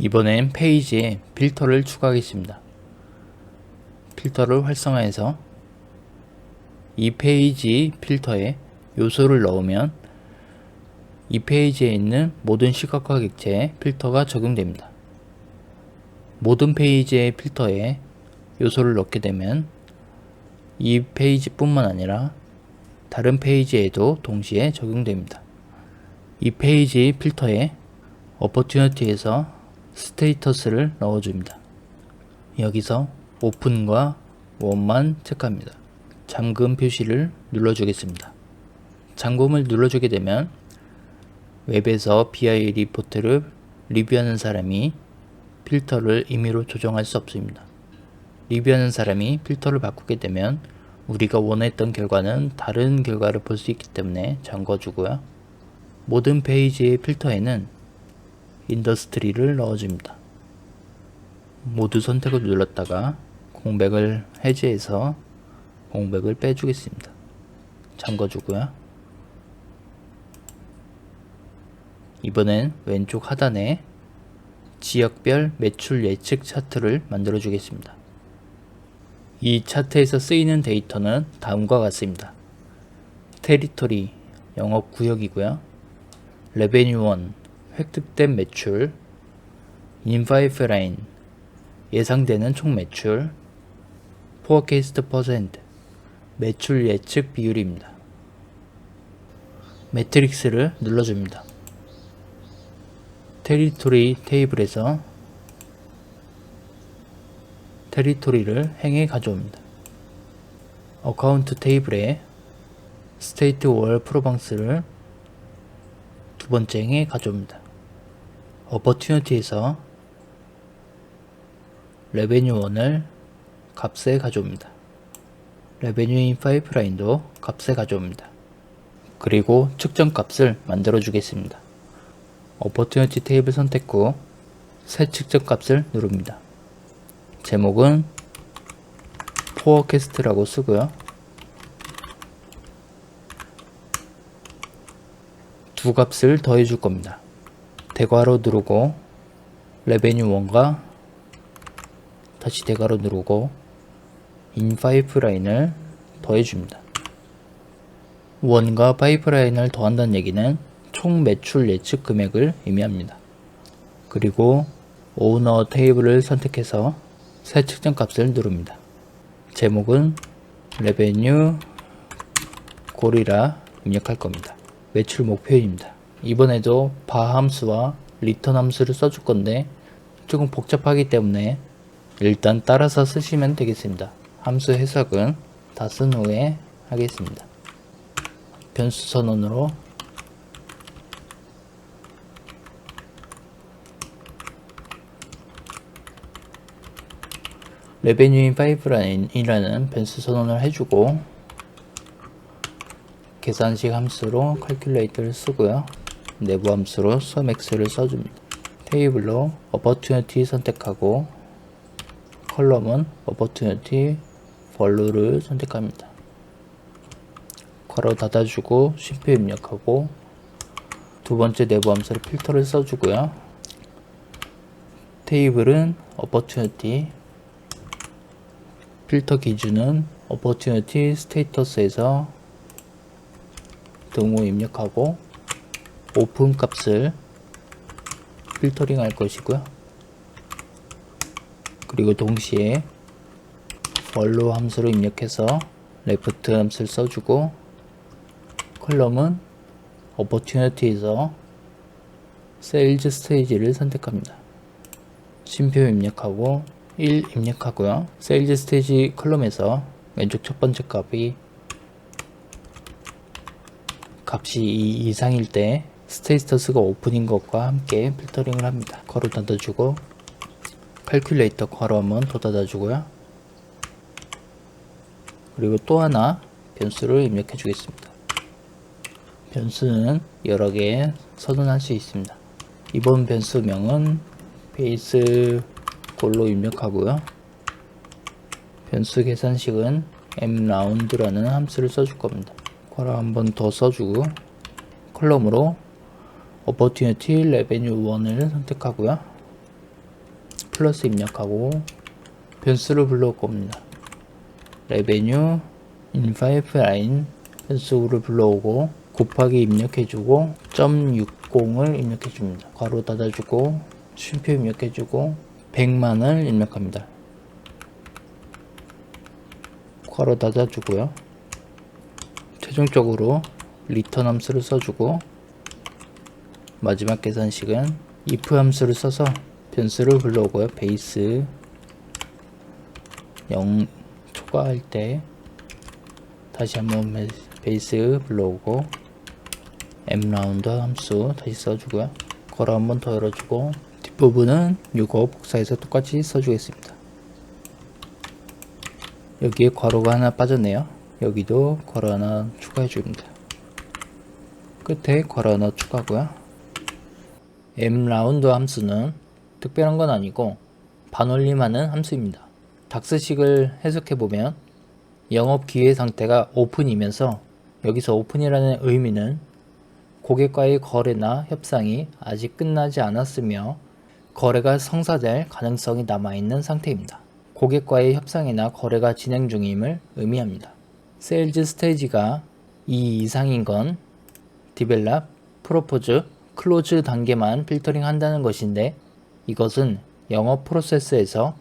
이번엔 페이지에 필터를 추가하겠습니다. 필터를 활성화해서 이 페이지 필터에 요소를 넣으면 이 페이지에 있는 모든 시각화 객체에 필터가 적용됩니다. 모든 페이지의 필터에 요소를 넣게 되면 이 페이지뿐만 아니라 다른 페이지에도 동시에 적용됩니다. 이 페이지 필터에 Opportunity에서 스테이터스를 넣어줍니다. 여기서 오픈과 원만 체크합니다. 잠금 표시를 눌러주겠습니다. 잠금을 눌러주게 되면 웹에서 BI 리포트를 리뷰하는 사람이 필터를 임의로 조정할 수 없습니다. 리뷰하는 사람이 필터를 바꾸게 되면 우리가 원했던 결과는 다른 결과를 볼 수 있기 때문에 잠궈주고요. 모든 페이지의 필터에는 인더스트리를 넣어줍니다. 모두 선택을 눌렀다가 공백을 해제해서 공백을 빼주겠습니다. 잠궈주고요. 이번엔 왼쪽 하단에 지역별 매출 예측 차트를 만들어 주겠습니다. 이 차트에서 쓰이는 데이터는 다음과 같습니다. 테리토리 영업구역이고요. 레베뉴1 획득된 매출, 인파이프라인 예상되는 총 매출, 포어캐스트 퍼센트 매출 예측 비율입니다. 매트릭스를 눌러줍니다. 테리토리 테이블에서 테리토리를 행에 가져옵니다. 어카운트 테이블에 스테이트 월 프로방스를 두 번째 행에 가져옵니다. 어퍼튜니티에서 레베뉴 1을 값에 가져옵니다. 레베뉴 인 파이프라인도 값에 가져옵니다. 그리고 측정 값을 만들어 주겠습니다. 어퍼튜니티 테이블 선택 후 새 측정 값을 누릅니다. 제목은 포어캐스트라고 쓰고요. 두 값을 더해 줄 겁니다. 대괄호 누르고 레베뉴 1과 다시 대괄호 누르고 인 파이프라인을 더해 줍니다. 1과 파이프라인을 더한다는 얘기는 총 매출 예측 금액을 의미합니다. 그리고 오너 테이블을 선택해서 새 측정 값을 누릅니다. 제목은 레베뉴 고리라 입력할 겁니다. 매출 목표입니다. 이번에도 바 함수와 리턴 함수를 써줄 건데 조금 복잡하기 때문에 일단 따라서 쓰시면 되겠습니다. 함수 해석은 다 쓴 후에 하겠습니다. 변수 선언으로 레베뉴인 파이프라인이라는 변수 선언을 해주고 계산식 함수로 calculate를 쓰고요. 내부 함수로 sumx를 써줍니다. 테이블로 opportunity 선택하고 컬럼은 opportunity value를 선택합니다. 괄호 닫아주고 쉼표 입력하고 두 번째 내부 함수로 필터를 써주고요. 테이블은 opportunity 필터 기준은 opportunity status에서 등호 입력하고 오픈 값을 필터링 할 것이고요. 그리고 동시에 value 함수로 입력해서 left 함수를 써주고 컬럼은 opportunity에서 sales stage를 선택합니다. 쉼표 입력하고 1 입력하고요. 세일즈 스테이지 컬럼에서 왼쪽 첫 번째 값이 2 이상일 때 스테이터스가 오픈인 것과 함께 필터링을 합니다. 괄호 닫아주고 calculator 괄호 한번 더 닫아주고요. 그리고 또 하나 변수를 입력해 주겠습니다. 변수는 여러 개 선언할 수 있습니다. 이번 변수명은 베이스 골로 입력하고요. 변수 계산식은 mround라는 함수를 써줄 겁니다. 괄호 한 번 더 써주고 컬럼으로 opportunity revenue 1을 선택하고요. 플러스 입력하고 변수를 불러올 겁니다. 레베뉴 인 파이프라인 변수를 불러오고 곱하기 입력해주고 0.60을 입력해줍니다. 괄호 닫아주고 쉼표 입력해주고 100만을 입력합니다. 괄호 닫아주고요. 최종적으로 리턴 함수를 써주고 마지막 계산식은 if 함수를 써서 변수를 불러오고요. 베이스 0 초과할 때 다시 한번 베이스 불러오고 m라운드 함수 다시 써주고요. 괄호 한번 더 열어주고 뒷부분은 이거 복사해서 똑같이 써주겠습니다. 여기에 괄호가 하나 빠졌네요. 여기도 괄호 하나 추가해 줍니다. 끝에 괄호 하나 추가하고요. m라운드 함수는 특별한 건 아니고 반올림하는 함수입니다. 닥스식을 해석해보면 영업 기회 상태가 오픈이면서 여기서 오픈이라는 의미는 고객과의 거래나 협상이 아직 끝나지 않았으며 거래가 성사될 가능성이 남아있는 상태입니다. 고객과의 협상이나 거래가 진행 중임을 의미합니다. 세일즈 스테이지가 2 이상인 건 디벨롭, 프로포즈, 클로즈 단계만 필터링 한다는 것인데 이것은 영업 프로세스에서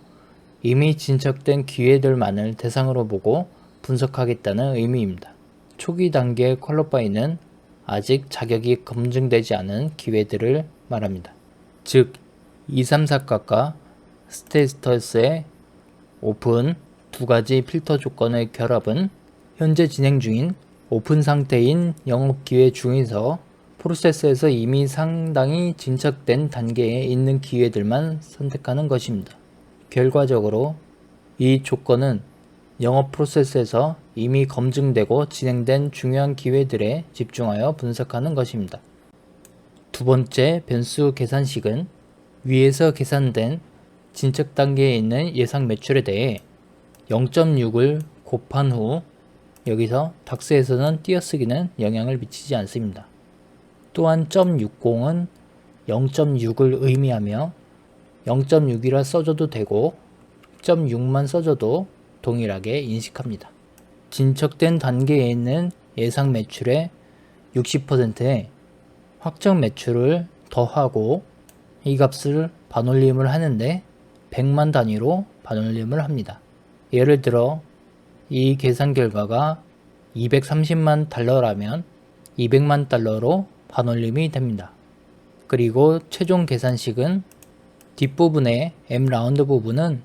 이미 진척된 기회들만을 대상으로 보고 분석하겠다는 의미입니다. 초기 단계 퀄리파이는 아직 자격이 검증되지 않은 기회들을 말합니다. 즉 234값과 스테이터스의 오픈 두 가지 필터 조건의 결합은 현재 진행 중인 오픈 상태인 영업 기회 중에서 프로세스에서 이미 상당히 진척된 단계에 있는 기회들만 선택하는 것입니다. 결과적으로 이 조건은 영업 프로세스에서 이미 검증되고 진행된 중요한 기회들에 집중하여 분석하는 것입니다. 두 번째 변수 계산식은 위에서 계산된 진척 단계에 있는 예상 매출에 대해 0.6을 곱한 후 여기서 닥스에서는 띄어쓰기는 영향을 미치지 않습니다. 또한 0.60은 0.6을 의미하며 0.6이라 써줘도 되고 0.6만 써줘도 동일하게 인식합니다. 진척된 단계에 있는 예상 매출의 60%에 확정 매출을 더하고 이 값을 반올림을 하는데 100만 단위로 반올림을 합니다. 예를 들어 이 계산 결과가 230만 달러라면 200만 달러로 반올림이 됩니다. 그리고 최종 계산식은 뒷부분의 m라운드 부분은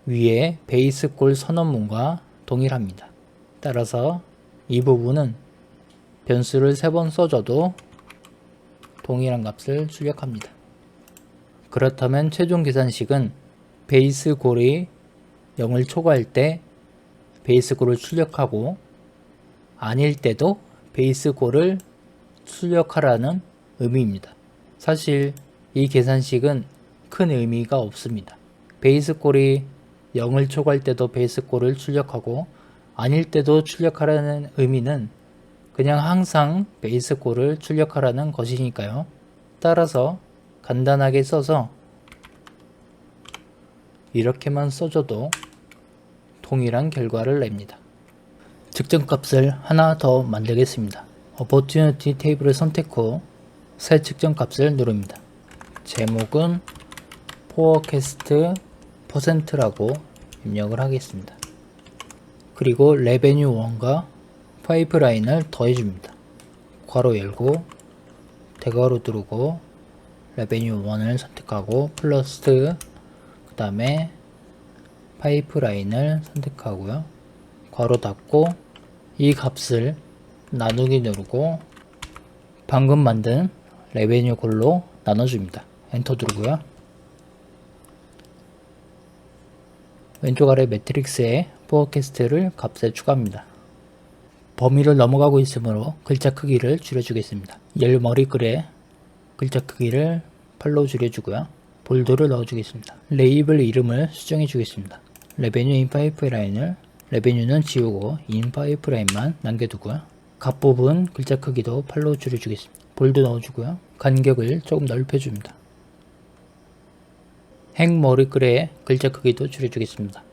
위에 베이스 콜 선언문과 동일합니다. 따라서 이 부분은 변수를 3번 써줘도 동일한 값을 출력합니다. 그렇다면 최종 계산식은 베이스 콜이 0을 초과할 때 베이스 콜을 출력하고 아닐 때도 베이스 콜을 출력하라는 의미입니다. 사실 이 계산식은 큰 의미가 없습니다. 베이스 콜이 0을 초과할 때도 베이스 콜을 출력하고 아닐 때도 출력하라는 의미는 그냥 항상 베이스 콜을 출력하라는 것이니까요. 따라서 간단하게 써서 이렇게만 써줘도 동일한 결과를 냅니다. 측정값을 하나 더 만들겠습니다. Opportunity 테이블을 선택 후 새 측정값을 누릅니다. 제목은 forecast %라고 입력을 하겠습니다. 그리고 revenue 1과 파이프라인을 더해줍니다. 괄호 열고 대괄호 두르고 revenue 1을 선택하고 플러스 그 다음에 파이프라인을 선택하고요. 괄호 닫고 이 값을 나누기 누르고 방금 만든 레베뉴 콜로 나눠줍니다. 엔터 누르고요. 왼쪽 아래 매트릭스에 포어캐스트를 값에 추가합니다. 범위를 넘어가고 있으므로 글자 크기를 줄여주겠습니다. 열 머리글에 글자 크기를 8로 줄여주고요. 볼드를 넣어주겠습니다. 레이블 이름을 수정해 주겠습니다. 레베뉴 인 파이프라인을 레베뉴는 지우고 인 파이프라인만 남겨두고요. 값 부분 글자 크기도 8로 줄여주겠습니다. 볼드 넣어주고요. 간격을 조금 넓혀줍니다. 행 머리글의 글자 크기도 줄여주겠습니다.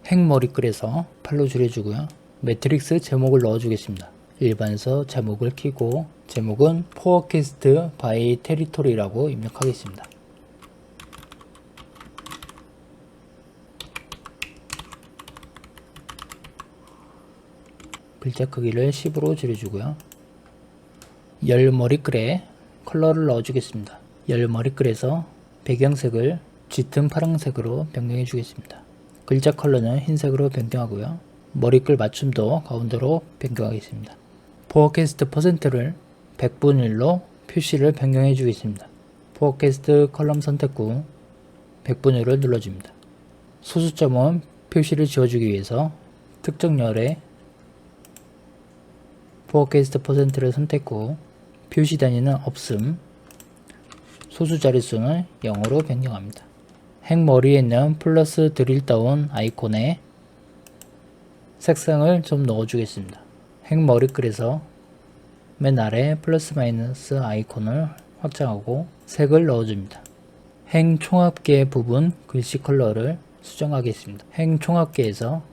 행 머리글에서 8로 줄여주고요. 매트릭스 제목을 넣어주겠습니다. 일반에서 제목을 키고 제목은 포어캐스트 바이 테리토리라고 입력하겠습니다. 글자 크기를 10으로 줄여주고요. 열 머리글에 컬러를 넣어주겠습니다. 열 머리글에서 배경색을 짙은 파란색으로 변경해 주겠습니다. 글자 컬러는 흰색으로 변경하고요. 머리글 맞춤도 가운데로 변경하겠습니다. 포어캐스트 퍼센트를 100분의 1로 표시를 변경해 주겠습니다. 포어캐스트 컬럼 선택 후 100분의 1을 눌러줍니다. 소수점은 표시를 지워주기 위해서 특정 열에 포어캐스트 퍼센트를 선택 후 표시 단위는 없음, 소수 자릿수는 0으로 변경합니다. 행 머리에 있는 플러스 드릴다운 아이콘에 색상을 좀 넣어주겠습니다. 행 머리글에서 맨 아래 플러스 마이너스 아이콘을 확장하고 색을 넣어줍니다. 행 총합계 부분 글씨 컬러를 수정하겠습니다. 행 총합계에서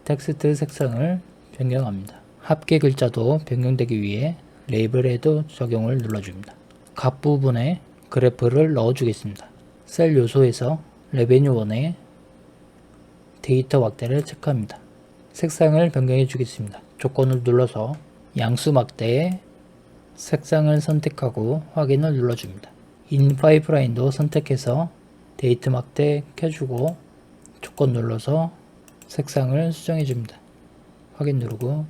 텍스트 색상을 변경합니다. 합계 글자도 변경되기 위해 레이블 헤드 적용을 눌러줍니다. 각 부분에 그래프를 넣어주겠습니다. 셀 요소에서 레베뉴1에 데이터 확대를 체크합니다. 색상을 변경해 주겠습니다. 조건을 눌러서 양수 막대에 색상을 선택하고 확인을 눌러줍니다. 인 파이프라인도 선택해서 데이터 막대 켜주고 조건 눌러서 색상을 수정해 줍니다. 확인 누르고